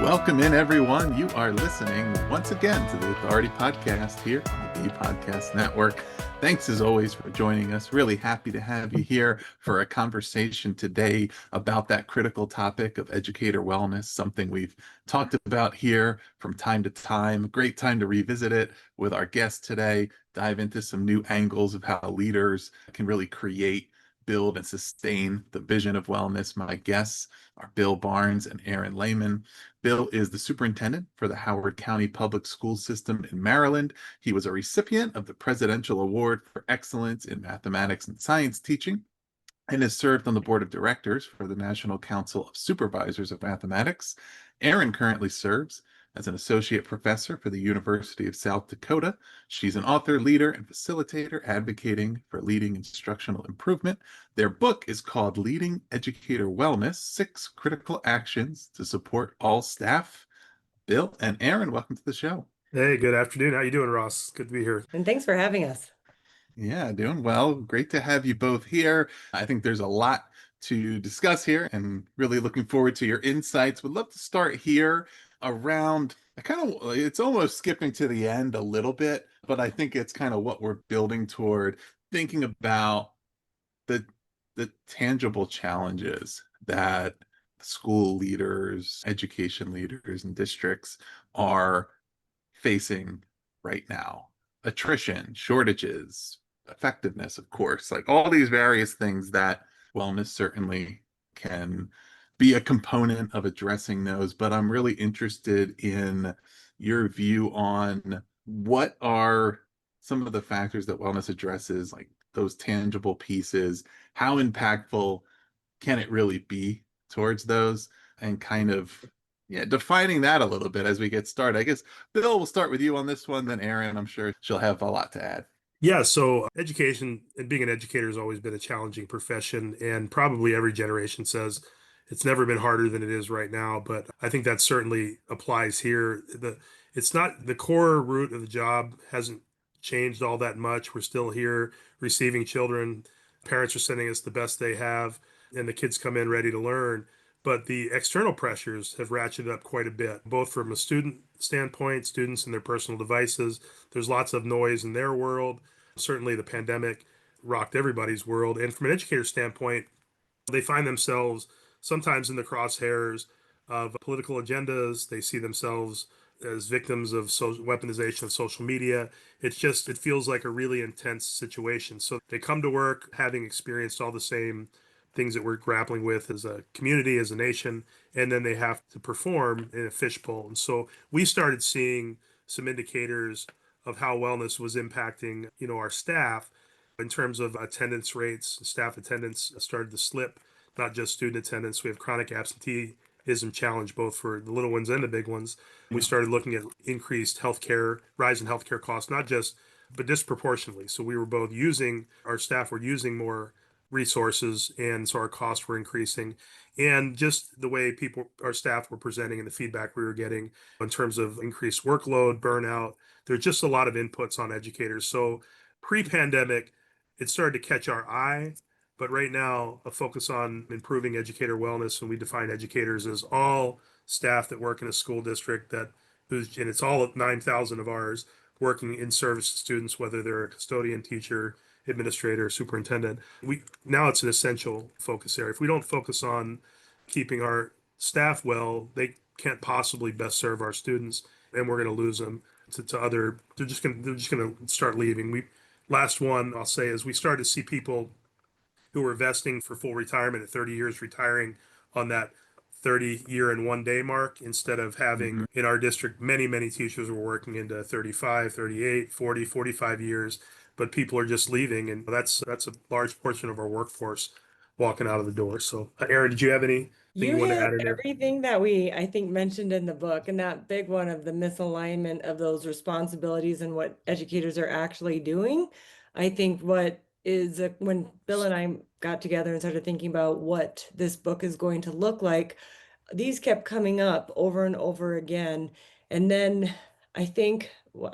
Welcome in, everyone. You are listening once again to the Authority Podcast here on the Podcast Network. Thanks as always for joining us. Really happy to have you here for a conversation today about that critical topic of educator wellness, something we've talked about here from time to time. Great time to revisit it with our guest today, dive into some new angles of how leaders can really create, build, and sustain the vision of wellness. My guests are Bill Barnes and Erin Lehmann. Bill is the superintendent for the Howard County Public School System in Maryland. He was a recipient of the Presidential Award for Excellence in Mathematics and Science Teaching and has served on the board of directors for the National Council of Supervisors of Mathematics. Erin currently serves as an associate professor for the University of South Dakota. She's an author, leader, and facilitator advocating for leading instructional improvement. Their book is called Leading Educator Wellness: 6 Critical Actions to Support All Staff. Bill and Erin, welcome to the show. Hey, good afternoon. How you doing, Ross? Good to be here. And thanks for having us. Yeah, doing well. Great to have you both here. I think there's a lot to discuss here and really looking forward to your insights. Would love to start here around, it's almost skipping to the end a little bit, but I think it's kind of what we're building toward, thinking about the tangible challenges that school leaders, education leaders, and districts are facing right now. Attrition, shortages, effectiveness, of course, like all these various things that wellness certainly can be a component of addressing those. But I'm really interested in your view on what are some of the factors that wellness addresses, like those tangible pieces. How impactful can it really be towards those? And kind of, defining that a little bit as we get started. I guess, Bill, we'll start with you on this one, then Erin, I'm sure she'll have a lot to add. Yeah, so education and being an educator has always been a challenging profession, and probably every generation says it's never been harder than it is right now. But I think that certainly applies here. It's not the core root of the job hasn't changed all that much. We're still here receiving children. Parents are sending us the best they have, and the kids come in ready to learn. But the external pressures have ratcheted up quite a bit, both from a student standpoint, students and their personal devices. There's lots of noise in their world. Certainly, the pandemic rocked everybody's world. And from an educator standpoint, they find themselves sometimes in the crosshairs of political agendas. They see themselves as victims of weaponization of social media. It feels like a really intense situation. So they come to work having experienced all the same things that we're grappling with as a community, as a nation, and then they have to perform in a fishbowl. And so we started seeing some indicators of how wellness was impacting, our staff in terms of attendance rates. Staff attendance started to slip, not just student attendance. We have chronic absenteeism challenge both for the little ones and the big ones. We started looking at increased healthcare, rise in healthcare costs, not just, but disproportionately. So our staff were using more resources, and so our costs were increasing. And just the way our staff were presenting and the feedback we were getting in terms of increased workload, burnout, there's just a lot of inputs on educators. So pre-pandemic, it started to catch our eye, but right now a focus on improving educator wellness, and we define educators as all staff that work in a school district and it's all 9,000 of ours working in service to students, whether they're a custodian, teacher, administrator, superintendent. Now it's an essential focus area. If we don't focus on keeping our staff well, they can't possibly best serve our students, and we're going to lose them to other. They're just going to start leaving. Last one I'll say is we started to see people who were vesting for full retirement at 30 years retiring on that 30-year and 1 day mark, instead of having in our district many teachers were working into 35, 38, 40, 45 years. But people are just leaving, and that's a large portion of our workforce walking out of the door. So, Erin, did you have anything you want to add in there? Everything that I think, mentioned in the book, and that big one of the misalignment of those responsibilities and what educators are actually doing. I think when Bill and I got together and started thinking about what this book is going to look like, these kept coming up over and over again. And then I think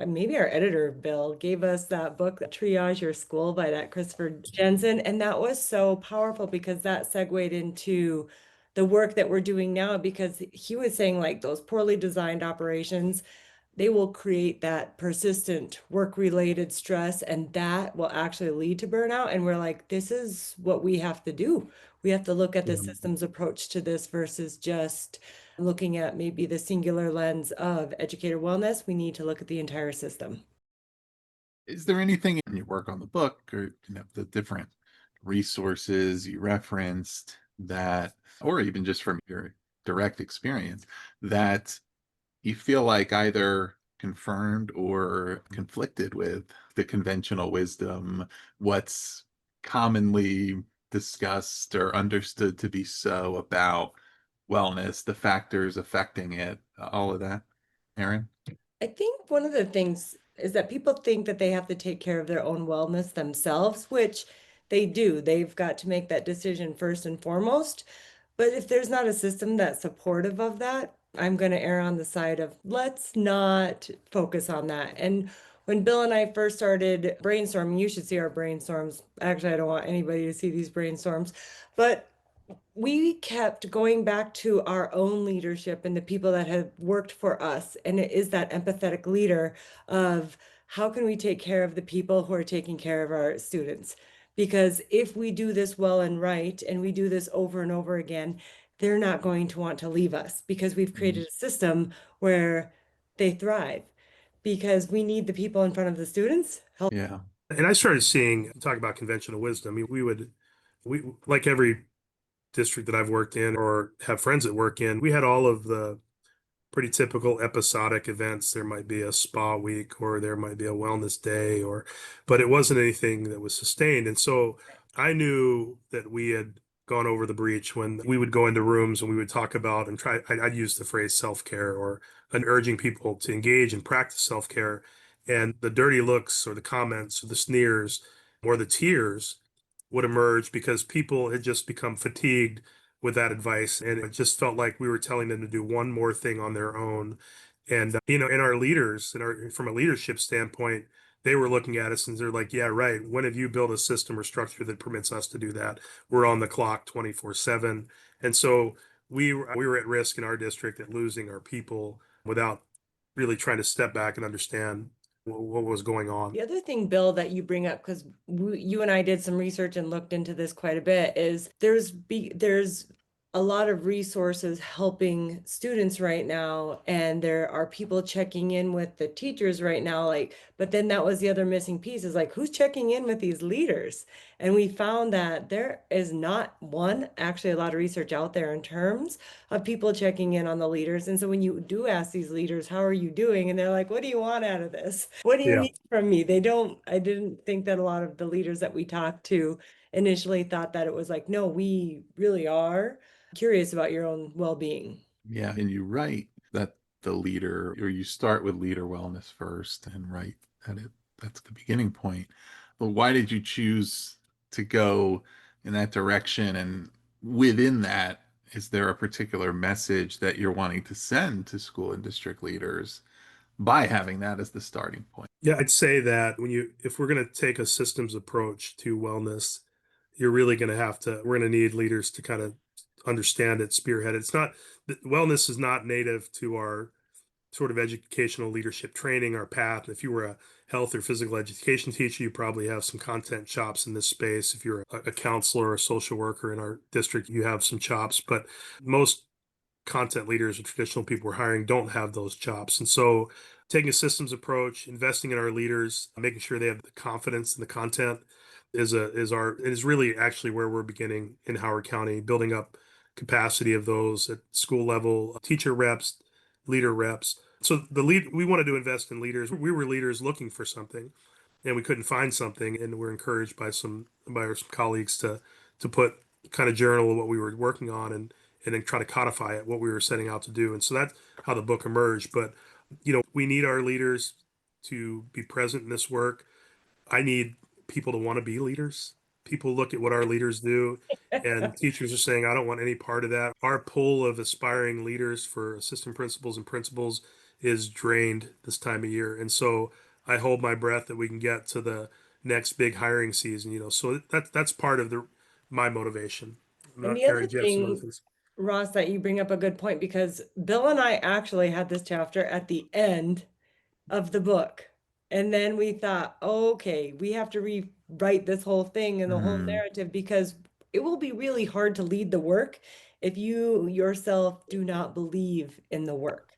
maybe our editor, Bill, gave us that book, Triage Your School by that Christopher Jensen. And that was so powerful because that segued into the work that we're doing now, because he was saying like those poorly designed operations, they will create that persistent work-related stress, and that will actually lead to burnout. And we're like, this is what we have to do. We have to look at the Mhm. systems approach to this versus just looking at maybe the singular lens of educator wellness. We need to look at the entire system. Is there anything in your work on the book or the different resources you referenced that, or even just from your direct experience, that you feel like either confirmed or conflicted with the conventional wisdom, what's commonly discussed or understood to be so about wellness, the factors affecting it, all of that, Erin? I think one of the things is that people think that they have to take care of their own wellness themselves, which they do. They've got to make that decision first and foremost. But if there's not a system that's supportive of that, I'm going to err on the side of let's not focus on that. And when Bill and I first started brainstorming, you should see our brainstorms. Actually, I don't want anybody to see these brainstorms, but we kept going back to our own leadership and the people that have worked for us. And it is that empathetic leader of how can we take care of the people who are taking care of our students? Because if we do this well and right, and we do this over and over again, they're not going to want to leave us because we've created a system where they thrive. Because we need the people in front of the students help. Yeah. And I started seeing, talk about conventional wisdom. I mean, we, like every district that I've worked in or have friends that work in, we had all of the pretty typical episodic events. There might be a spa week or there might be a wellness day, but it wasn't anything that was sustained. And so I knew that we had gone over the breach when we would go into rooms and we would talk about and try, I'd use the phrase self-care or urging people to engage and practice self-care. And the dirty looks or the comments or the sneers or the tears would emerge because people had just become fatigued with that advice. And it just felt like we were telling them to do one more thing on their own. And, and our leaders, from a leadership standpoint, they were looking at us and they're like, yeah, right. When have you built a system or structure that permits us to do that? We're on the clock 24/7. And so we were at risk in our district at losing our people without really trying to step back and understand what was going on. The other thing, Bill, that you bring up, because you and I did some research and looked into this quite a bit, is there's a lot of resources helping students right now, and there are people checking in with the teachers right now. Like, but then that was the other missing piece is like, who's checking in with these leaders? And we found that there is not actually a lot of research out there in terms of people checking in on the leaders. And so when you do ask these leaders, how are you doing? And they're like, what do you want out of this? What do you Yeah. need from me? I didn't think that a lot of the leaders that we talked to initially thought that it was like, no, we really are curious about your own well-being. Yeah. And you write that the leader, or you start with leader wellness first and write that that's the beginning point. But why did you choose to go in that direction? And within that, is there a particular message that you're wanting to send to school and district leaders by having that as the starting point? Yeah, I'd say that if we're going to take a systems approach to wellness, you're really going to we're going to need leaders to kind of understand it, spearhead it. Wellness is not native to our sort of educational leadership training, our path. If you were a health or physical education teacher, you probably have some content chops in this space. If you're a counselor or a social worker in our district, you have some chops, but most content leaders or traditional people we're hiring don't have those chops. And so taking a systems approach, investing in our leaders, making sure they have the confidence in the content is really actually where we're beginning in Howard County, building up capacity of those at school level, teacher reps, leader reps. So we wanted to invest in leaders. We were leaders looking for something and we couldn't find something. And we're encouraged by our colleagues to put kind of journal of what we were working on and then try to codify it, what we were setting out to do. And so that's how the book emerged. But, we need our leaders to be present in this work. I need people to want to be leaders. People look at what our leaders do, and teachers are saying, I don't want any part of that. Our pool of aspiring leaders for assistant principals and principals is drained this time of year. And so I hold my breath that we can get to the next big hiring season, so that's part of my motivation. I'm And not the other Aaron, do you have some other thing, things? Ross, that you bring up a good point, because Bill and I actually had this chapter at the end of the book. And then we thought, okay, we have to rewrite this whole thing and the whole Mm, narrative, because it will be really hard to lead the work if you yourself do not believe in the work.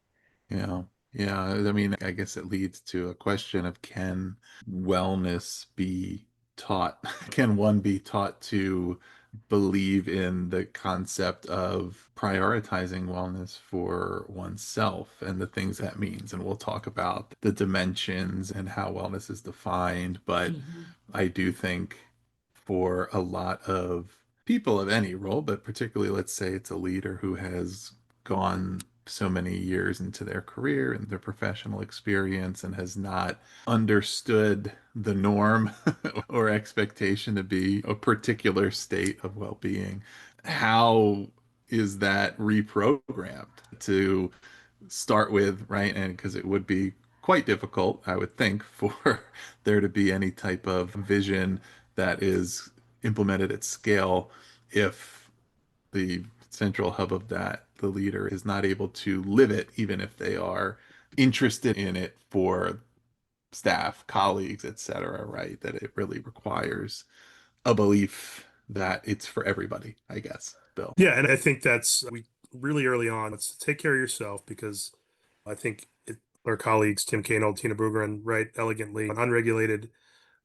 yeah. Yeah. I mean, I guess it leads to a question of, can wellness be taught? Can one be taught to believe in the concept of prioritizing wellness for oneself and the things that means? And we'll talk about the dimensions and how wellness is defined. But Mhm. I do think for a lot of people of any role, but particularly, let's say it's a leader who has gone so many years into their career and their professional experience and has not understood the norm or expectation to be a particular state of well-being. How is that reprogrammed to start with, right? And because it would be quite difficult, I would think, for there to be any type of vision that is implemented at scale if the central hub of that, the leader, is not able to live it, even if they are interested in it for staff, colleagues, etc., right? That it really requires a belief that it's for everybody, I guess, Bill. Yeah, and I think that's we really early on. Let's take care of yourself, because I think our colleagues Tim Kane, Tina Bruggeron write elegantly. An unregulated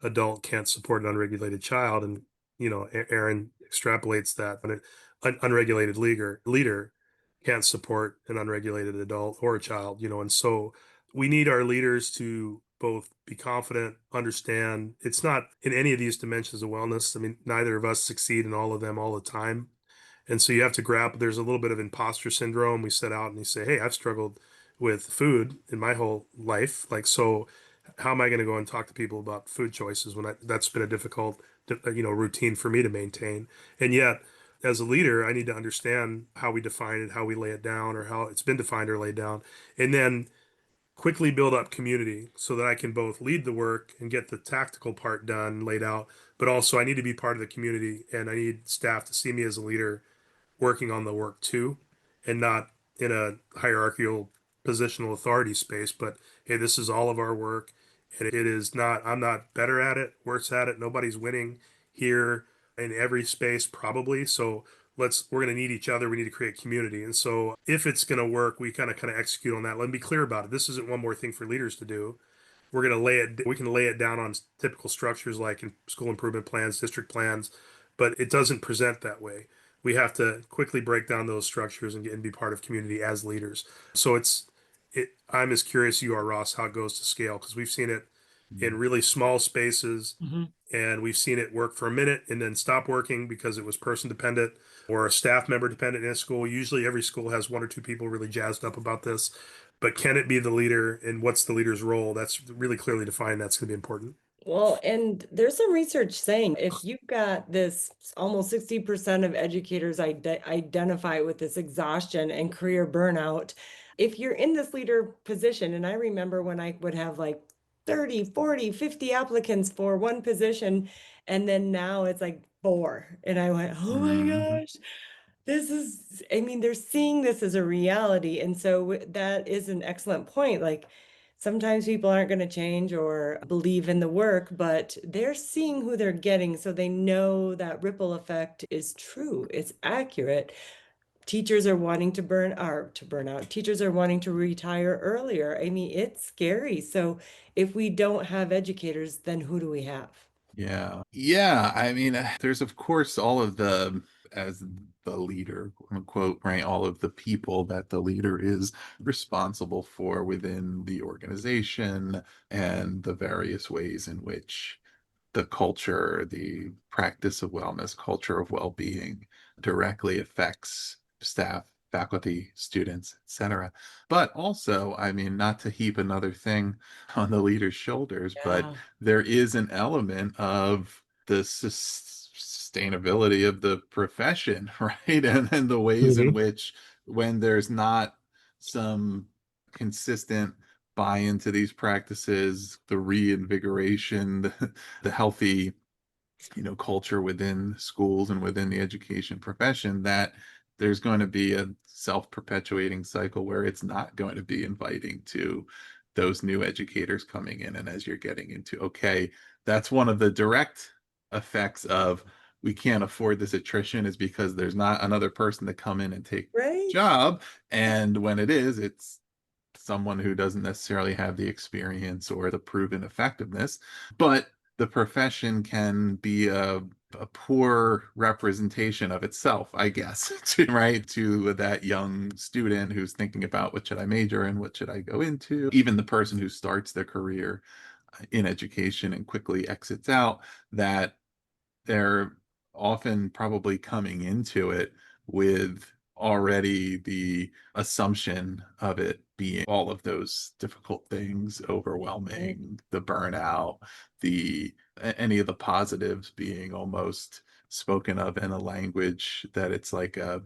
adult can't support an unregulated child, and Erin extrapolates that. But an unregulated leader can't support an unregulated adult or a child. And so we need our leaders to both be confident, understand it's not in any of these dimensions of wellness. I mean, neither of us succeed in all of them all the time. And so you have to grapple. There's a little bit of imposter syndrome. We set out and you say, hey, I've struggled with food in my whole life. Like, so how am I going to go and talk to people about food choices when that's been a difficult, routine for me to maintain? And yet, as a leader, I need to understand how we define it, how we lay it down, or how it's been defined or laid down. And then quickly build up community so that I can both lead the work and get the tactical part done, laid out, but also I need to be part of the community and I need staff to see me as a leader working on the work too, and not in a hierarchical positional authority space, but hey, this is all of our work. And it is not, I'm not better at it, worse at it. Nobody's winning here in every space, probably. So we're going to need each other. We need to create community. And so if it's going to work, we kind of execute on that. Let me be clear about it. This isn't one more thing for leaders to do. We can lay it down on typical structures like in school improvement plans, district plans, but it doesn't present that way. We have to quickly break down those structures and be part of community as leaders. So I'm as curious as you are, Ross, how it goes to scale, because we've seen it in really small spaces Mhm. and we've seen it work for a minute and then stop working because it was person dependent or a staff member dependent in a school. Usually every school has one or two people really jazzed up about this, but can it be the leader and what's the leader's role? That's really clearly defined. That's going to be important. Well, and there's some research saying if you've got this almost 60% of educators identify with this exhaustion and career burnout, if you're in this leader position, and I remember when I would have like 30, 40, 50 applicants for one position, and then now it's like four. And I went, oh my Mhm. gosh, this is, I mean, they're seeing this as a reality. And so that is an excellent point. Like sometimes people aren't going to change or believe in the work, but they're seeing who they're getting. So they know that ripple effect is true, it's accurate. Teachers are wanting to burn out. Teachers are wanting to retire earlier. I mean, it's scary. So if we don't have educators, then who do we have? Yeah. Yeah. I mean, there's of course all of the, as the leader, quote unquote, right? All of the people that the leader is responsible for within the organization and the various ways in which the culture, the practice of wellness, culture of well-being directly affects staff, faculty, students, etc. But also, I mean, not to heap another thing on the leader's shoulders, but Yeah. there is an element of the sustainability of the profession, right? And the ways in Mm-hmm. which, when there's not some consistent buy into these practices, the reinvigoration, the healthy, culture within schools and within the education profession, that there's going to be a self-perpetuating cycle where it's not going to be inviting to those new educators coming in. And as you're getting into, okay, that's one of the direct effects of we can't afford this attrition, is because there's not another person to come in and take the Right? job. And when it is, it's someone who doesn't necessarily have the experience or the proven effectiveness. But the profession can be a poor representation of itself, I guess, right? To that young student who's thinking about, what should I major in? What should I go into? Even the person who starts their career in education and quickly exits out, that they're often probably coming into it with already the assumption of it being all of those difficult things, overwhelming, the burnout, the any of the positives being almost spoken of in a language that it's like a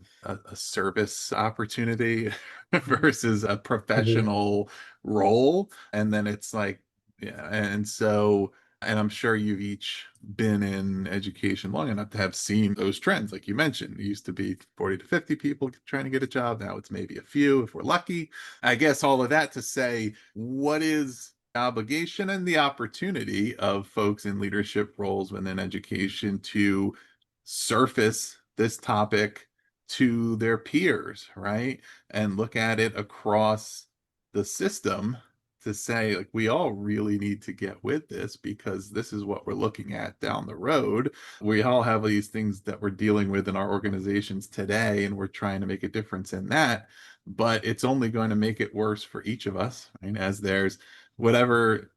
service opportunity versus a professional role. And then it's like, yeah. And so, and I'm sure you've each been in education long enough to have seen those trends. Like you mentioned, it used to be 40 to 50 people trying to get a job. Now it's maybe a few if we're lucky. I guess all of that to say, what is the obligation and the opportunity of folks in leadership roles within education to surface this topic to their peers, right? And look at it across the system to say, like, we all really need to get with this, because this is what we're looking at down the road. We all have these things that we're dealing with in our organizations today, and we're trying to make a difference in that. But it's only going to make it worse for each of us, right? As there's whatever,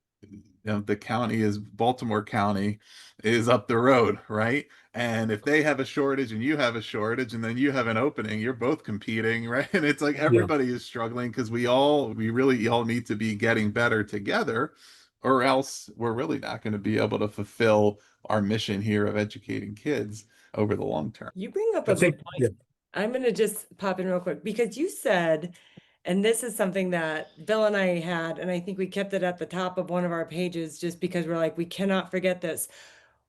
the county is, Baltimore County is up the road, right? And if they have a shortage and you have a shortage and then you have an opening, you're both competing, right? And it's like Yeah. everybody is struggling, because we really all need to be getting better together, or else we're really not going to be able to fulfill our mission here of educating kids over the long term. You bring up I a good think, yeah, point. I'm going to just pop in real quick because you said, and this is something that Bill and I had, and I think we kept it at the top of one of our pages just because we're like, we cannot forget this.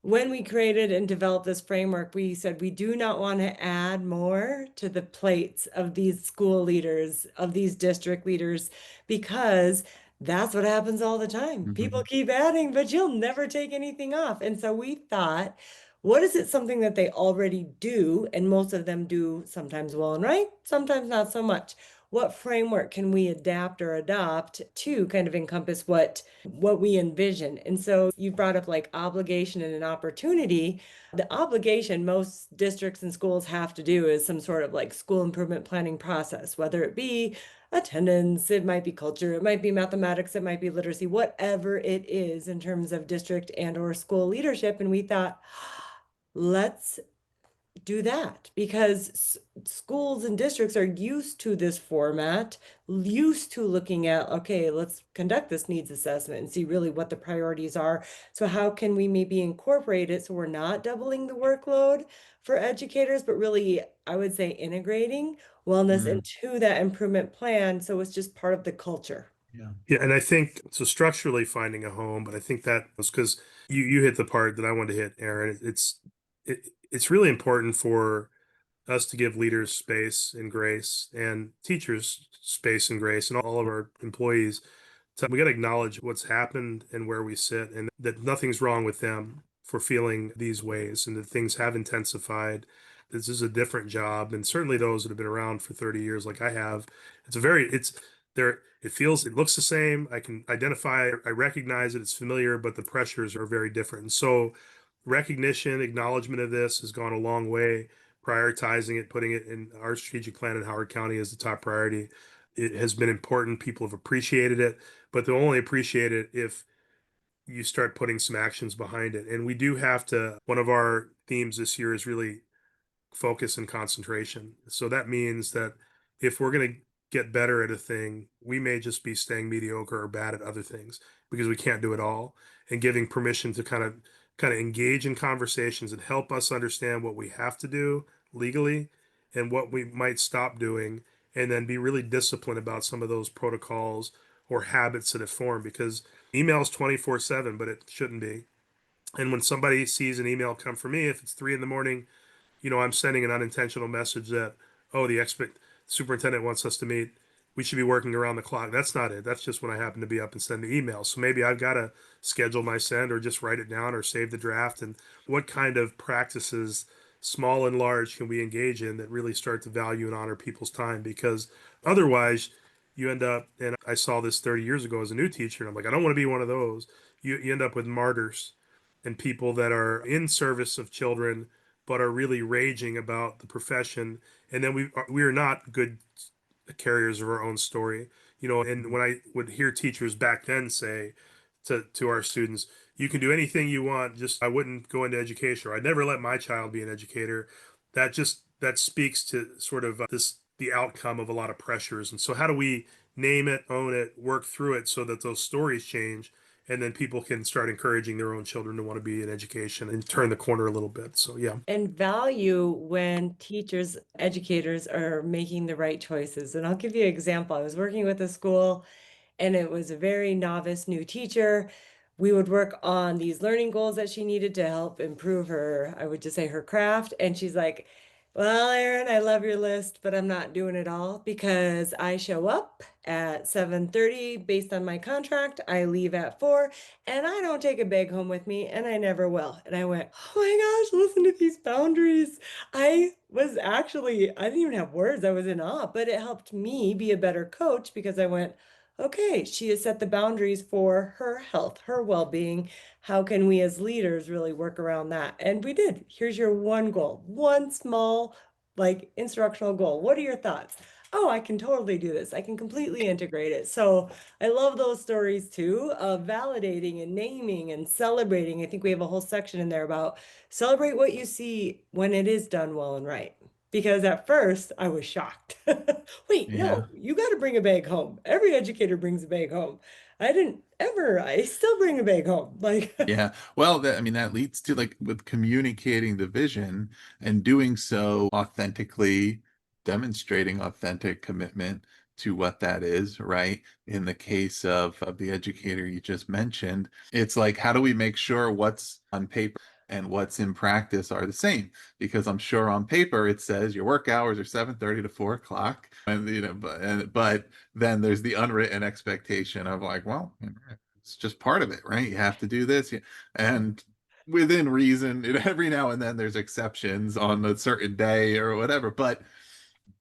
When we created and developed this framework, we said we do not want to add more to the plates of these school leaders, of these district leaders, because that's what happens all the time. People keep adding, but you'll never take anything off. And so we thought, what is it something that they already do? And most of them do sometimes well and right, sometimes not so much. What framework can we adapt or adopt to kind of encompass what we envision? And so you brought up like obligation and an opportunity. The obligation most districts and schools have to do is some sort of like school improvement planning process, whether it be attendance, it might be culture, it might be mathematics, it might be literacy, whatever it is in terms of district and or school leadership. And we thought, let's do that because schools and districts are used to this format, used to looking at, okay, let's conduct this needs assessment and see really what the priorities are. So how can we maybe incorporate it so we're not doubling the workload for educators, but really, I would say integrating wellness into that improvement plan. So it's just part of the culture. Yeah. yeah, and I think so structurally finding a home, but I think that was because you hit the part that I wanted to hit, Aaron. It's really important for us to give leaders space and grace, and teachers space and grace, and all of our employees. So we got to acknowledge what's happened and where we sit, and that nothing's wrong with them for feeling these ways, and that things have intensified. This is a different job, and certainly those that have been around for 30 years, like I have, it's there. It looks the same. I can identify, I recognize it, it's familiar, but the pressures are very different. And so recognition, acknowledgement of this has gone a long way. Prioritizing it, putting it in our strategic plan in Howard County as the top priority. It has been important. People have appreciated it, but they'll only appreciate it if you start putting some actions behind it. And we do have to, one of our themes this year is really focus and concentration. So that means that if we're going to get better at a thing, we may just be staying mediocre or bad at other things because we can't do it all. And giving permission to kind of engage in conversations and help us understand what we have to do legally and what we might stop doing, and then be really disciplined about some of those protocols or habits that have formed, because email's 24/7, but it shouldn't be. And when somebody sees an email come from me, if it's 3 in the morning, I'm sending an unintentional message that, oh, the superintendent wants us to meet. We should be working around the clock. That's not it. That's just when I happen to be up and send the email. So maybe I've got to schedule my send or just write it down or save the draft. And what kind of practices, small and large, can we engage in that really start to value and honor people's time? Because otherwise, you end up, and I saw this 30 years ago as a new teacher, and I'm like, I don't want to be one of those. You end up with martyrs and people that are in service of children but are really raging about the profession, and then we are not good carriers of our own story, and when I would hear teachers back then say to our students, you can do anything you want, just I wouldn't go into education, or I'd never let my child be an educator. That speaks to sort of the outcome of a lot of pressures. And so how do we name it, own it, work through it so that those stories change, and then people can start encouraging their own children to want to be in education and turn the corner a little bit. So yeah. And value when teachers, educators are making the right choices. And I'll give you an example. I was working with a school and it was a very novice new teacher. We would work on these learning goals that she needed to help improve her, I would just say her craft. And she's like, well, Erin, I love your list, but I'm not doing it all because I show up at 7:30 based on my contract. I leave at 4 and I don't take a bag home with me and I never will. And I went, oh my gosh, listen to these boundaries. I didn't even have words. I was in awe, but it helped me be a better coach because I went, okay, she has set the boundaries for her health, her well-being. How can we as leaders really work around that? And we did. Here's your one goal, one small, like instructional goal. What are your thoughts? Oh, I can totally do this. I can completely integrate it. So I love those stories too, of validating and naming and celebrating. I think we have a whole section in there about celebrate what you see when it is done well and right. Because at first I was shocked. Wait, Yeah. no, you got to bring a bag home. Every educator brings a bag home. I didn't ever, I still bring a bag home. Like, Yeah. Well, I mean, that leads to like with communicating the vision and doing so authentically, demonstrating authentic commitment to what that is, right? In the case of the educator you just mentioned, it's like, how do we make sure what's on paper and what's in practice are the same? Because I'm sure on paper it says your work hours are 7:30 to 4 o'clock. And but then there's the unwritten expectation of like, well, it's just part of it, right? You have to do this. And within reason, every now and then there's exceptions on a certain day or whatever. But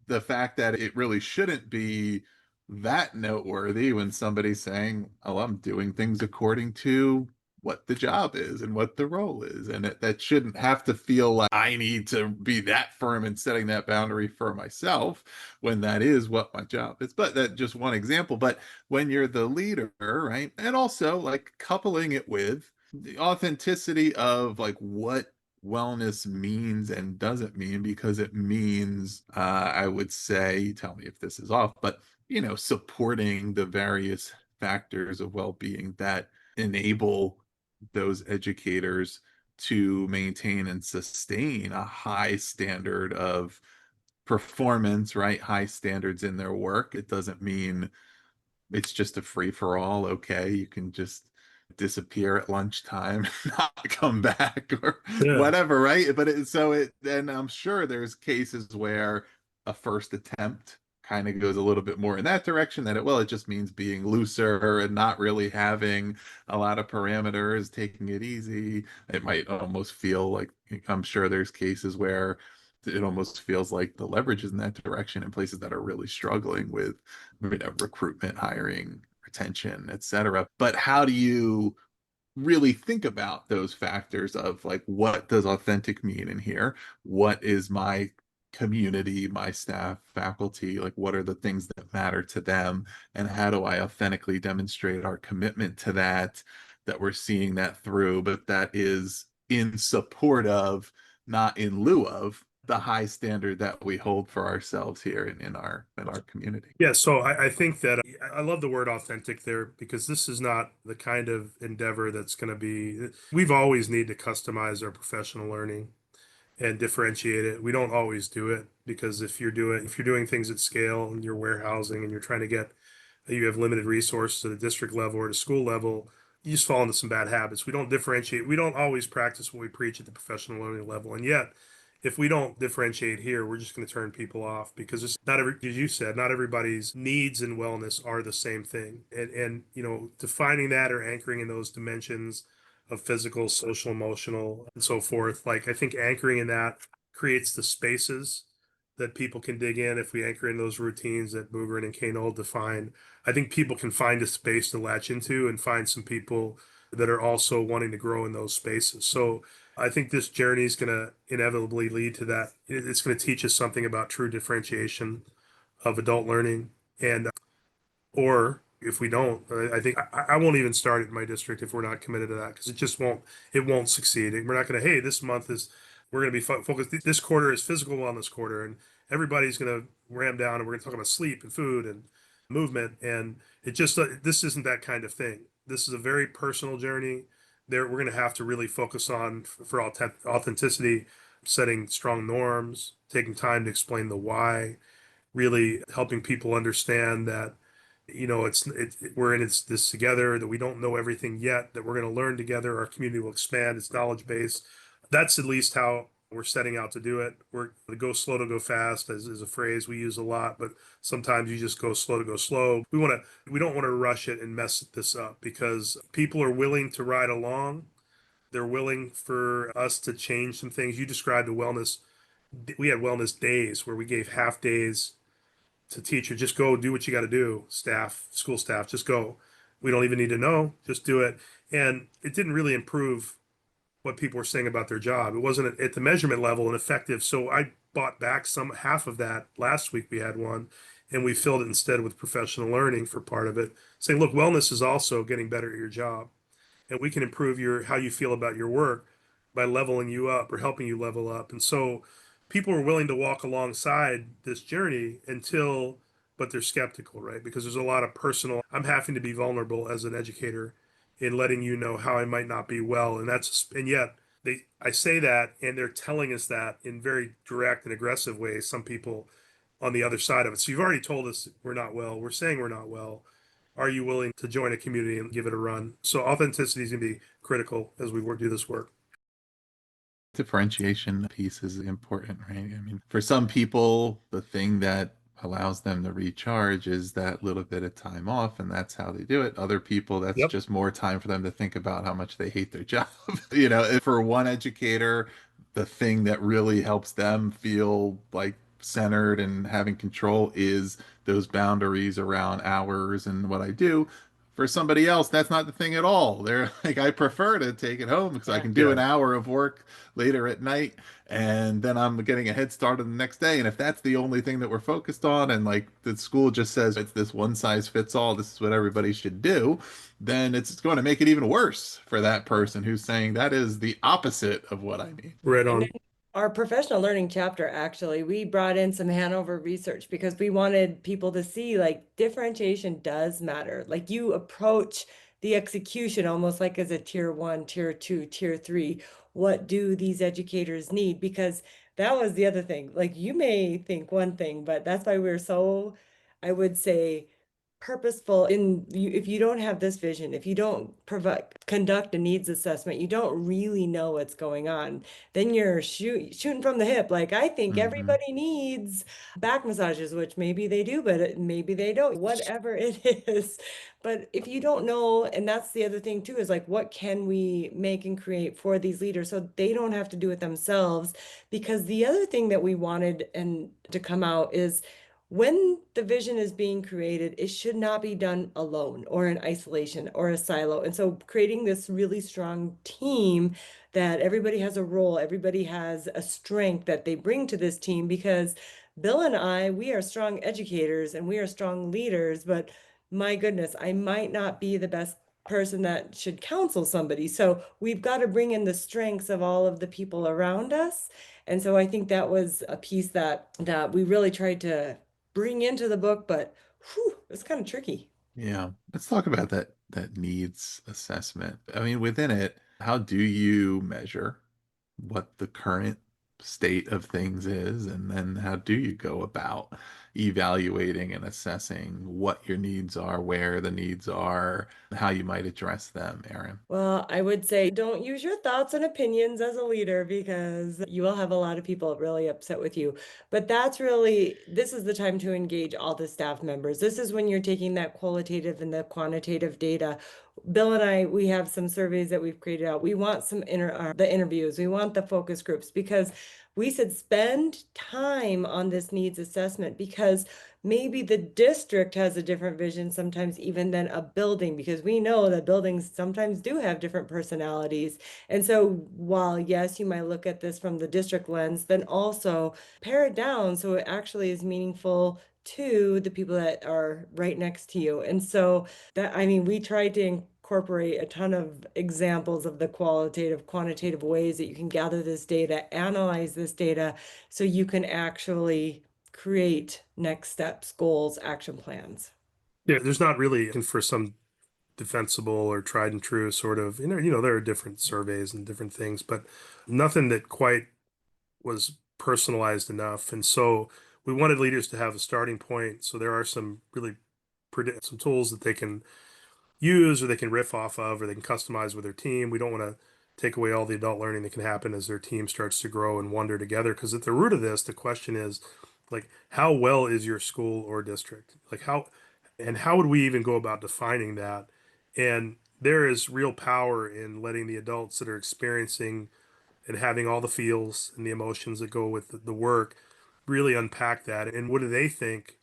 the fact that it really shouldn't be that noteworthy when somebody's saying, oh, I'm doing things according to what the job is and what the role is. And that shouldn't have to feel like I need to be that firm in setting that boundary for myself when that is what my job is. But that's just one example. But when you're the leader, right? And also like coupling it with the authenticity of like what wellness means and doesn't mean, because it means, I would say, tell me if this is off, but supporting the various factors of well-being that enable those educators to maintain and sustain a high standard of performance, right? High standards in their work. It doesn't mean it's just a free for all. Okay, you can just disappear at lunchtime, not come back or Yeah. whatever, right? And I'm sure there's cases where a first attempt kind of goes a little bit more in that direction, that it just means being looser and not really having a lot of parameters, taking it easy. It might almost feel like, I'm sure there's cases where it almost feels like the leverage is in that direction in places that are really struggling with recruitment, hiring, retention, etc. But how do you really think about those factors of like, what does authentic mean in here? What is my community, my staff, faculty, like what are the things that matter to them? And how do I authentically demonstrate our commitment to that we're seeing that through, but that is in support of, not in lieu of, the high standard that we hold for ourselves here in our community. Yeah, so I think that I love the word authentic there, because this is not the kind of endeavor that's going to be, we've always need to customize our professional learning and differentiate it. We don't always do it, because if you're doing things at scale and you're warehousing and you're trying to you have limited resources at a district level or at a school level, you just fall into some bad habits. We don't differentiate. We don't always practice what we preach at the professional learning level. And yet, if we don't differentiate here, we're just going to turn people off because it's not every, as you said, not everybody's needs in wellness are the same thing. And defining that or anchoring in those dimensions of physical, social, emotional, and so forth, like I think anchoring in that creates the spaces that people can dig in. If we anchor in those routines that Booger and Kano define, I think people can find a space to latch into and find some people that are also wanting to grow in those spaces. So I think this journey is going to inevitably lead to that. It's going to teach us something about true differentiation of adult learning. And, or if we don't, I think I won't even start it in my district if we're not committed to that because it won't succeed. We're not going to, hey, this month is, we're going to be focused. This quarter is physical wellness quarter, and everybody's going to ram down and we're going to talk about sleep and food and movement. And this isn't that kind of thing. This is a very personal journey. We're going to have to really focus on for authenticity, setting strong norms, taking time to explain the why, really helping people understand that we're in this together, that we don't know everything yet, that we're going to learn together, our community will expand its knowledge base. That's at least how we're setting out to do it. We're to go slow to go fast is a phrase we use a lot, but sometimes you just go slow to go slow. We don't want to rush it and mess this up because people are willing to ride along. They're willing for us to change some things. You described the wellness. We had wellness days where we gave half days to teacher, just go do what you got to do. School staff, just go. We don't even need to know, just do it. And it didn't really improve what people were saying about their job. It wasn't at the measurement level and effective. So I bought back half of that last week. We had one, and we filled it instead with professional learning for part of it, saying, look, wellness is also getting better at your job, and we can improve how you feel about your work by leveling you up or helping you level up. And so people are willing to walk alongside this journey but they're skeptical, right? Because there's a lot of I'm having to be vulnerable as an educator in letting you know how I might not be well. And yet I say that and they're telling us that in very direct and aggressive ways, some people on the other side of it. So you've already told us we're not well. We're saying we're not well. Are you willing to join a community and give it a run? So authenticity is going to be critical as we do this work. Differentiation piece is important, right? I mean, for some people, the thing that allows them to recharge is that little bit of time off, and that's how they do it. Other people, that's Yep. just more time for them to think about how much they hate their job. You know, for one educator, the thing that really helps them feel like centered and having control is those boundaries around hours and what I do. For somebody else, that's not the thing at all. They're like, I prefer to take it home because I can do Yeah. an hour of work later at night and then I'm getting a head start on the next day. And if that's the only thing that we're focused on, and like the school just says it's this one size fits all, this is what everybody should do, then it's going to make it even worse for that person who's saying that is the opposite of what I need. Right And on. in our professional learning chapter, actually, we brought in some Hanover research because we wanted people to see like differentiation does matter. Like you approach the execution almost like as a tier one, tier two, tier three. What do these educators need? Because that was the other thing. Like you may think one thing, but that's why we're so, I would say, purposeful in you. If you don't have this vision, if you don't conduct a needs assessment, you don't really know what's going on, then you're shooting from the hip. Like I think Mhm. everybody needs back massages, which maybe they do, but maybe they don't, whatever it is. But if you don't know, and that's the other thing too, is like what can we make and create for these leaders so they don't have to do it themselves? Because the other thing that we wanted and to come out is when the vision is being created, it should not be done alone or in isolation or a silo. And so creating this really strong team that everybody has a role, everybody has a strength that they bring to this team, because Bill and I, we are strong educators and we are strong leaders, but my goodness, I might not be the best person that should counsel somebody. So we've got to bring in the strengths of all of the people around us. And so I think that was a piece that we really tried to bring into the book, but whew, it's kind of tricky. Yeah. Let's talk about that needs assessment. I mean, within it, how do you measure what the current state of things is, and then how do you go about evaluating and assessing what your needs are, where the needs are, how you might address them, Erin? Well, I would say don't use your thoughts and opinions as a leader because you will have a lot of people really upset with you. But this is the time to engage all the staff members. This is when you're taking that qualitative and the quantitative data. Bill and I, we have some surveys that we've created out. We want the interviews. We want the focus groups because we said spend time on this needs assessment because maybe the district has a different vision sometimes even than a building because we know that buildings sometimes do have different personalities. And so while yes, you might look at this from the district lens, then also pare it down so it actually is meaningful to the people that are right next to you. And so we tried to incorporate a ton of examples of the qualitative, quantitative ways that you can gather this data, analyze this data, so you can actually create next steps, goals, action plans. Yeah, there's not really for some defensible or tried and true sort of, there are different surveys and different things, but nothing that quite was personalized enough. And so we wanted leaders to have a starting point. So there are some really some tools that they can use or they can riff off of or they can customize with their team. We don't want to take away all the adult learning that can happen as their team starts to grow and wander together. Because at the root of this, the question is like, how well is your school or district? Like how would we even go about defining that? And there is real power in letting the adults that are experiencing and having all the feels and the emotions that go with the work really unpack that. And what do they think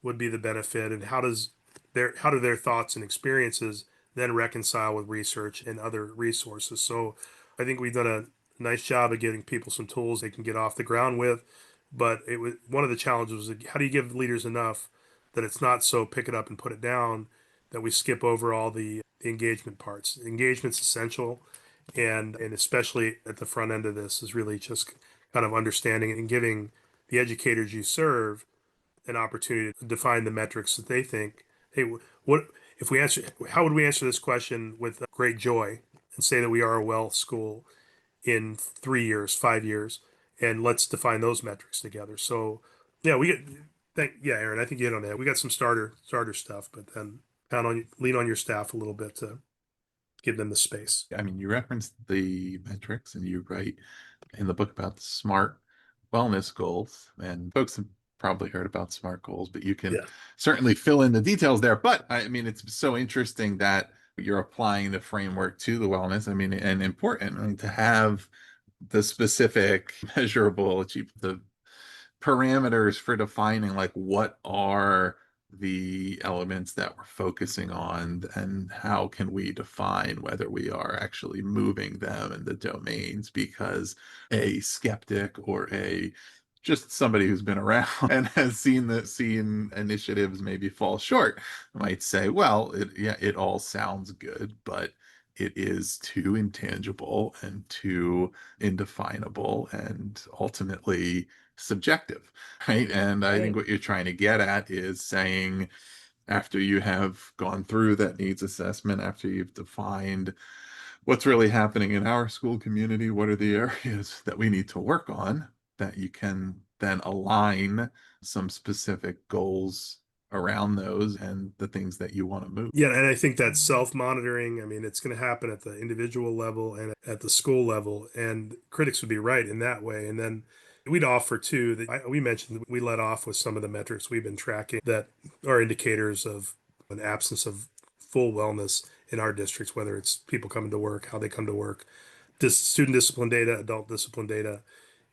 would be the benefit? And how do their thoughts and experiences then reconcile with research and other resources? So I think we've done a nice job of giving people some tools they can get off the ground with. But it was one of the challenges was how do you give leaders enough that it's not so pick it up and put it down that we skip over all the engagement parts. Engagement's essential, and especially at the front end of this is really just kind of understanding and giving the educators you serve an opportunity to define the metrics that they think, hey, what if we answer, how would we answer this question with great joy and say that we are a well school in 3 years, 5 years, and let's define those metrics together. So yeah, Erin, I think you hit on that. We got some starter stuff, but then lean on your staff a little bit to give them the space. I mean, you referenced the metrics and you write in the book about the SMART wellness goals, and folks have probably heard about SMART goals, but you can certainly fill in the details there. But I mean, it's so interesting that you're applying the framework to the wellness. I mean, and important to have the specific measurable, the parameters for defining like what are the elements that we're focusing on and how can we define whether we are actually moving them in the domains, because a skeptic or a just somebody who's been around and has seen initiatives maybe fall short might say, well, it all sounds good, but it is too intangible and too indefinable and ultimately subjective, right? And I think what you're trying to get at is saying, after you have gone through that needs assessment, after you've defined what's really happening in our school community, what are the areas that we need to work on, that you can then align some specific goals around those and the things that you want to move. Yeah, and I think that's self-monitoring. I mean, it's going to happen at the individual level and at the school level, and critics would be right in that way. And then we'd offer too that we mentioned that we let off with some of the metrics we've been tracking that are indicators of an absence of full wellness in our districts, whether it's people coming to work, how they come to work, student discipline data, adult discipline data,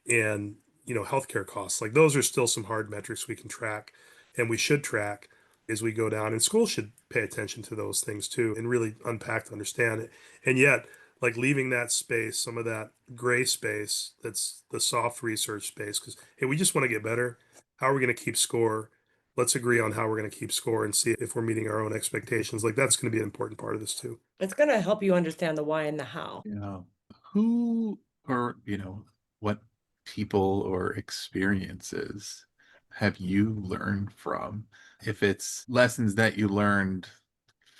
and healthcare costs. Like those are still some hard metrics we can track and we should track as we go down, and schools should pay attention to those things too and really unpack to understand it. And yet, like leaving that space, some of that gray space, that's the soft research space, because hey, we just want to get better. How are we going to keep score? Let's agree on how we're going to keep score and see if we're meeting our own expectations. Like that's going to be an important part of this too. It's going to help you understand the why and the how. Who or what people or experiences have you learned from? If it's lessons that you learned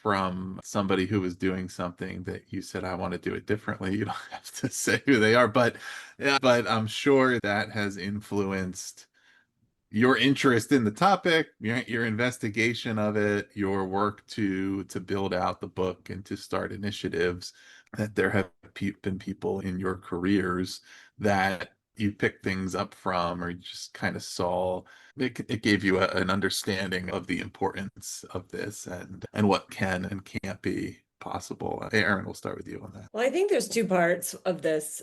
from somebody who was doing something that you said, I want to do it differently, you don't have to say who they are, but I'm sure that has influenced your interest in the topic, your investigation of it, your work to build out the book and to start initiatives, that there have been people in your careers that you picked things up from, or you just kind of saw it gave you an understanding of the importance of this and what can and can't be possible. Erin, we'll start with you on that. Well, I think there's two parts of this.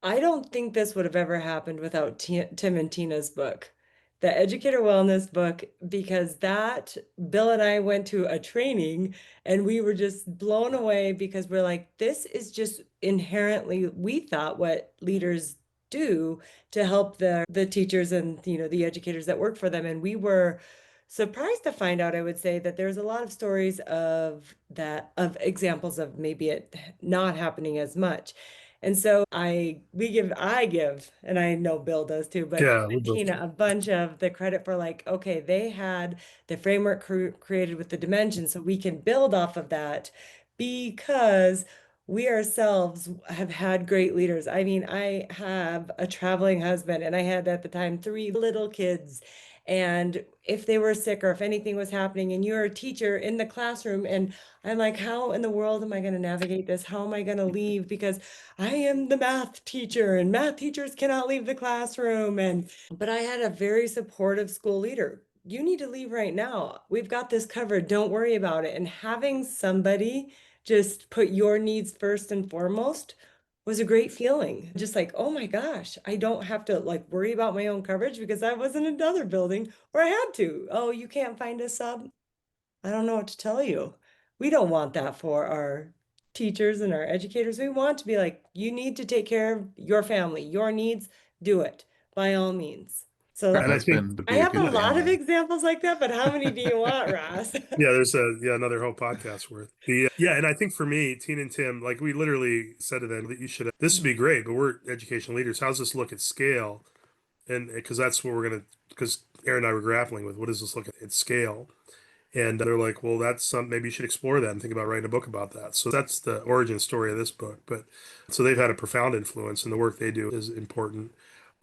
I don't think this would have ever happened without Tim and Tina's book, the Educator Wellness book, because that Bill and I went to a training and we were just blown away because we're like, this is just inherently, we thought, what leaders do to help the teachers and the educators that work for them. And we were surprised to find out, I would say, that there's a lot of stories of examples of maybe it not happening as much. And so I give, and I know Bill does too, but Yeah, we both Tina do. a bunch of the credit for, like, okay, they had the framework created with the dimensions, so we can build off of that because we ourselves have had great leaders. I mean, I have a traveling husband, and I had at the time 3 little kids. And if they were sick or if anything was happening, and you're a teacher in the classroom, and I'm like, how in the world am I going to navigate this? How am I going to leave? Because I am the math teacher, and math teachers cannot leave the classroom. But I had a very supportive school leader. You need to leave right now. We've got this covered. Don't worry about it. And having somebody just put your needs first and foremost was a great feeling. Just like, oh my gosh, I don't have to like worry about my own coverage because I was in another building or I had to. Oh, you can't find a sub? I don't know what to tell you. We don't want that for our teachers and our educators. We want to be like, you need to take care of your family, your needs, do it by all means. So And I That's think, been to I be a have a good lot of thing. examples like that, but how many do you want, Ross? yeah, there's another whole podcast worth. Yeah, and I think for me, Tina and Tim, like we literally said to them that this would be great, but we're education leaders. How's this look at scale? And because that's what because Erin and I were grappling with, what does this look at scale? And they're like, well, that's something, maybe you should explore that and think about writing a book about that. So that's the origin story of this book. But so they've had a profound influence, and the work they do is important.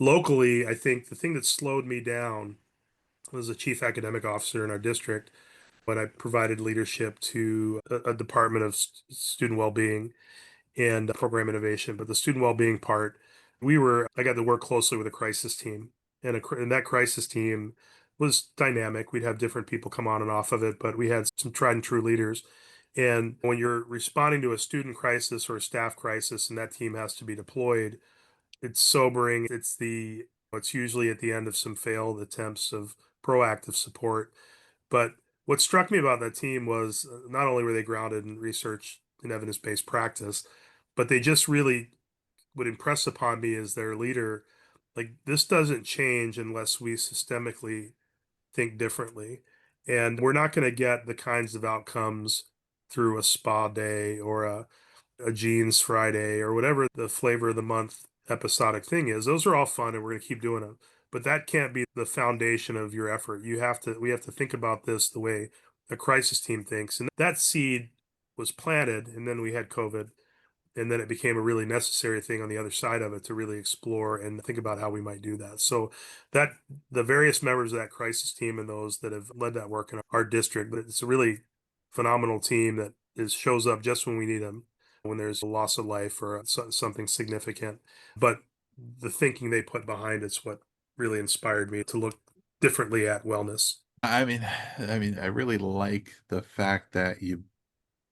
Locally, I think the thing that slowed me down was a chief academic officer in our district when I provided leadership to a department of student well-being and program innovation. But the student well-being part, I got to work closely with a crisis team, and that crisis team was dynamic. We'd have different people come on and off of it, but we had some tried and true leaders. And when you're responding to a student crisis or a staff crisis, and that team has to be deployed, it's sobering. It's usually at the end of some failed attempts of proactive support. But what struck me about that team was not only were they grounded in research and evidence-based practice, but they just really would impress upon me as their leader, like this doesn't change unless we systemically think differently. And we're not going to get the kinds of outcomes through a spa day or a jeans Friday or whatever the flavor of the month episodic thing is. Those are all fun and we're going to keep doing them. But that can't be the foundation of your effort. We have to think about this the way a crisis team thinks. And that seed was planted, and then we had COVID, and then it became a really necessary thing on the other side of it to really explore and think about how we might do that. So that the various members of that crisis team and those that have led that work in our district, but it's a really phenomenal team that shows up just when we need them, when there's a loss of life or something significant. But the thinking they put behind it's what really inspired me to look differently at wellness. I really like the fact that you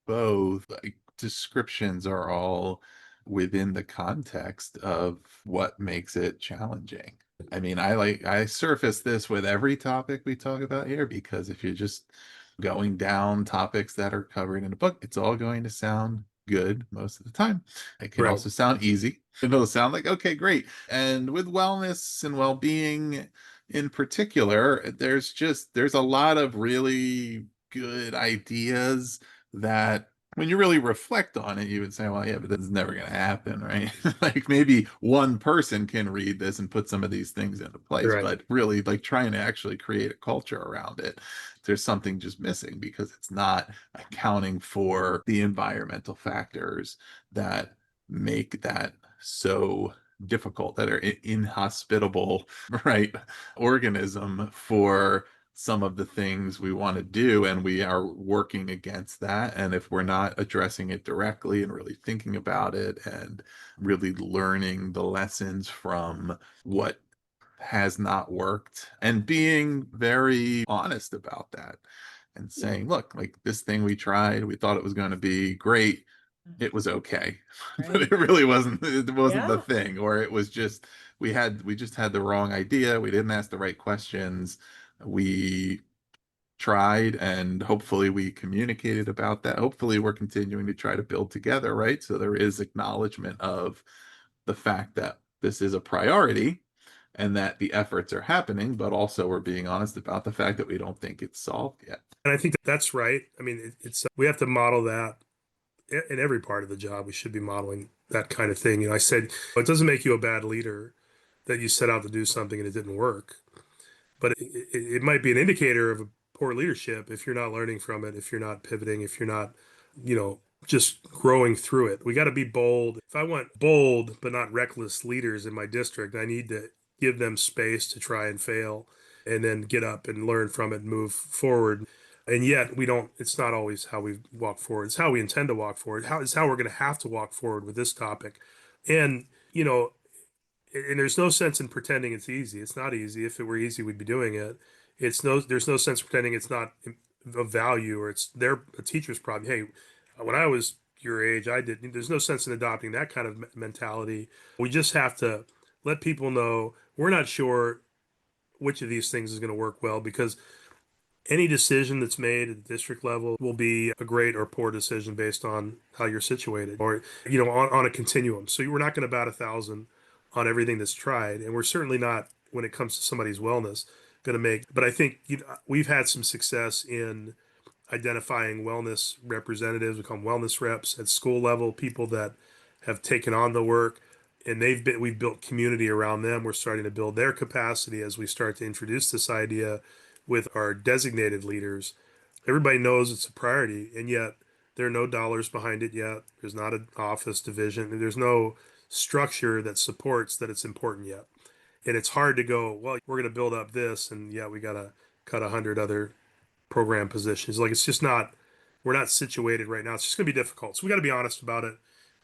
both descriptions are all within the context of what makes it challenging. I surface this with every topic we talk about here because if you're just going down topics that are covered in a book, it's all going to sound good most of the time. It can Right. also sound easy. It'll sound like, okay, great. And with wellness and well-being in particular, there's a lot of really good ideas that when you really reflect on it, you would say, well, yeah, but this is never going to happen, right? Like maybe one person can read this and put some of these things into place, Right. but really like trying to actually create a culture around it, there's something just missing because it's not accounting for the environmental factors that make that so difficult, that are inhospitable, right, organism for some of the things we want to do, and we are working against that. And if we're not addressing it directly and really thinking about it and really learning the lessons from what has not worked and being very honest about that and saying, look, like this thing we tried, we thought it was going to be great, it was okay, but Right. it really wasn't, it wasn't the Yeah. thing, or it was just we just had the wrong idea, we didn't ask the right questions, we tried, and hopefully we communicated about that. Hopefully we're continuing to try to build together, right? So there is acknowledgement of the fact that this is a priority and that the efforts are happening, but also we're being honest about the fact that we don't think it's solved yet. And I think that's right. I mean, it's we have to model that in every part of the job. We should be modeling that kind of thing. I said it doesn't make you a bad leader that you set out to do something and it didn't work, but it might be an indicator of a poor leadership if you're not learning from it, if you're not pivoting, if you're not, just growing through it. We got to be bold. If I want bold but not reckless leaders in my district, I need to give them space to try and fail and then get up and learn from it and move forward. And yet we don't, it's not always how we walk forward. It's how we intend to walk forward. It's how we're going to have to walk forward with this topic. And, and there's no sense in pretending it's easy. It's not easy. If it were easy, we'd be doing it. There's no sense pretending it's not of value, or it's a teacher's problem. Hey, when I was your age, there's no sense in adopting that kind of mentality. We just have to let people know we're not sure which of these things is going to work well, because any decision that's made at the district level will be a great or poor decision based on how you're situated, or, on a continuum. So we're not going to bat 1,000 on everything that's tried. And we're certainly not, when it comes to somebody's wellness, going to but I think we've had some success in identifying wellness representatives. We call them wellness reps at school level, people that have taken on the work, and we've built community around them. We're starting to build their capacity as we start to introduce this idea with our designated leaders. Everybody knows it's a priority, and yet there are no dollars behind it yet. There's not an office division. There's no structure that supports that it's important yet. And it's hard to go, well, we're going to build up this, and yeah, we got to cut 100 other program positions. Like, it's just not, we're not situated right now. It's just going to be difficult. So we got to be honest about it,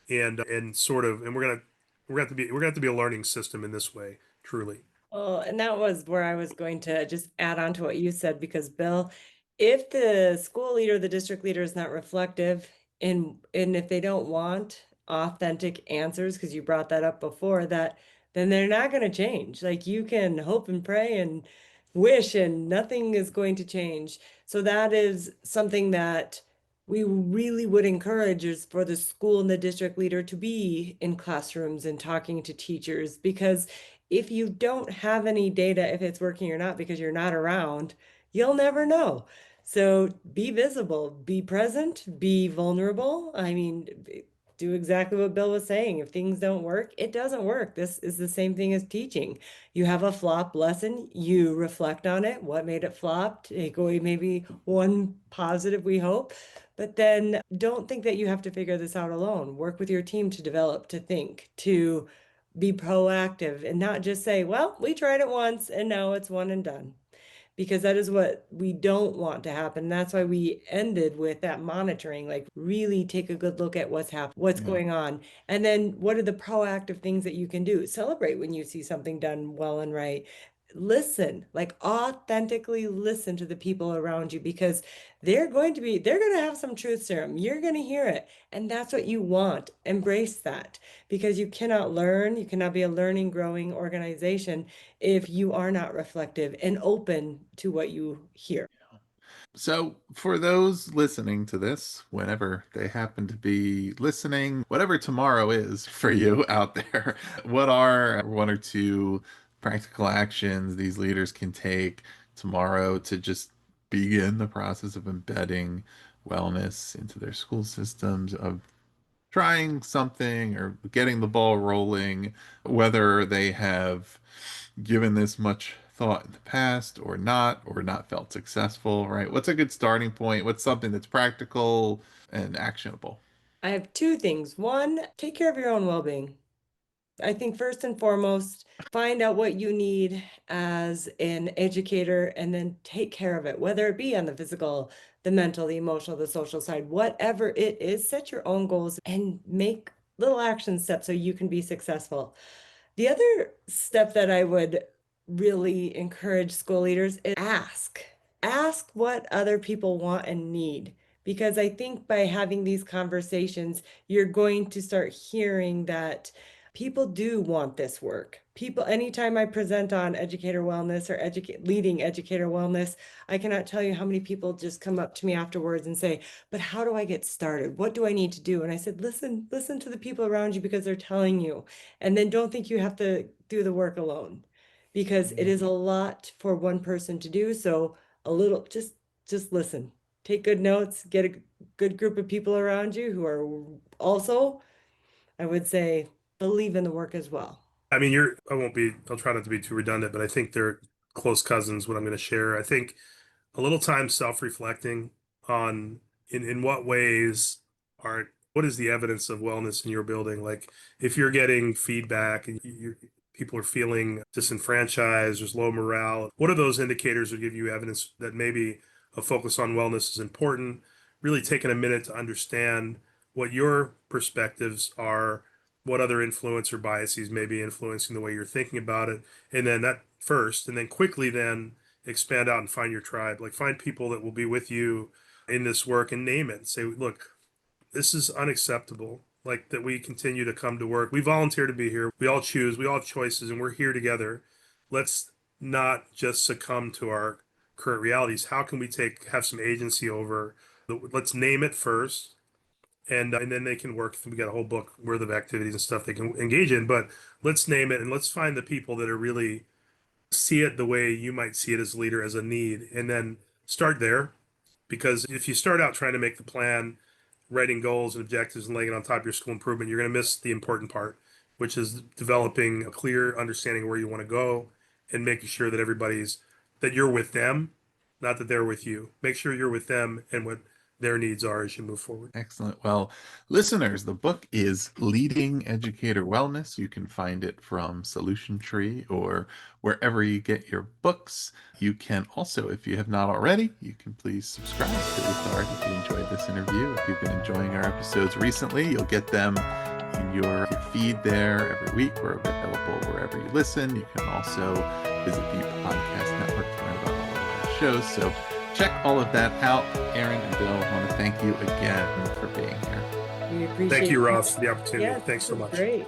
and sort of, and we're going to have to be a learning system in this way, truly. Well, and that was where I was going to just add on to what you said, because Bill, if the school leader, the district leader is not reflective, and if they don't want authentic answers, because you brought that up before, that then they're not going to change. Like, you can hope and pray and wish, and nothing is going to change. So that is something that we really would encourage, is for the school and the district leader to be in classrooms and talking to teachers, because if you don't have any data, if it's working or not, because you're not around, you'll never know. So be visible, be present, be vulnerable. I mean, do exactly what Bill was saying. If things don't work, it doesn't work. This is the same thing as teaching. You have a flop lesson, you reflect on it. What made it flop? Take away maybe one positive, we hope. But then don't think that you have to figure this out alone. Work with your team to develop, to think, to be proactive, and not just say, well, we tried it once and now it's one and done. Because that is what we don't want to happen. That's why we ended with that monitoring, like really take a good look at what's happening, what's going on. And then what are the proactive things that you can do? Celebrate when you see something done well and right. Listen, like authentically listen to the people around you, because they're going to have some truth serum. You're going to hear it. And that's what you want. Embrace that, because you cannot be a learning, growing organization if you are not reflective and open to what you hear. So, for those listening to this, whenever they happen to be listening, whatever tomorrow is for you out there, what are one or two practical actions these leaders can take tomorrow to just begin the process of embedding wellness into their school systems, of trying something or getting the ball rolling, whether they have given this much thought in the past or not felt successful, right? What's a good starting point? What's something that's practical and actionable? I have two things. One, take care of your own well-being. I think first and foremost, find out what you need as an educator and then take care of it, whether it be on the physical, the mental, the emotional, the social side, whatever it is, set your own goals and make little action steps so you can be successful. The other step that I would really encourage school leaders is ask what other people want and need. Because I think by having these conversations, you're going to start hearing that people do want this work. People, anytime I present on educator wellness or leading educator wellness, I cannot tell you how many people just come up to me afterwards and say, but how do I get started? What do I need to do? And I said, listen to the people around you because they're telling you. And then don't think you have to do the work alone because it is a lot for one person to do. So a little, just listen, take good notes, get a good group of people around you who are also, I would say, believe in the work as well. I mean, I'll try not to be too redundant, but I think they're close cousins, what I'm going to share. I think a little time self-reflecting on in what ways what is the evidence of wellness in your building? Like if you're getting feedback and people are feeling disenfranchised, there's low morale, what are those indicators that give you evidence that maybe a focus on wellness is important? Really taking a minute to understand what your perspectives are, what other influence or biases may be influencing the way you're thinking about it. And then that first, and then quickly then expand out and find your tribe. Like find people that will be with you in this work and name it. Say, look, this is unacceptable. Like that we continue to come to work. We volunteer to be here. We all choose, we all have choices, and we're here together. Let's not just succumb to our current realities. How can we have some agency over? Let's name it first. And then they can work. We got a whole book worth of activities and stuff they can engage in, but let's name it and let's find the people that are really see it the way you might see it as a leader, as a need, and then start there. Because if you start out trying to make the plan, writing goals and objectives and laying it on top of your school improvement, you're going to miss the important part, which is developing a clear understanding of where you want to go and making sure that that you're with them, not that they're with you. Make sure you're with them and what their needs are as you move forward. Excellent. Well, listeners, the book is Leading Educator Wellness. You can find it from Solution Tree or wherever you get your books. You can also, if you have not already, you can please subscribe to The Authority if you enjoyed this interview. If you've been enjoying our episodes recently, you'll get them in your feed there every week. We're available wherever you listen. You can also visit the podcast network to learn about all of our shows. So check all of that out. Erin and Bill, I want to thank you again for being here. We appreciate Thank you, it. Ross, for the opportunity. Yes, Thanks so much. great.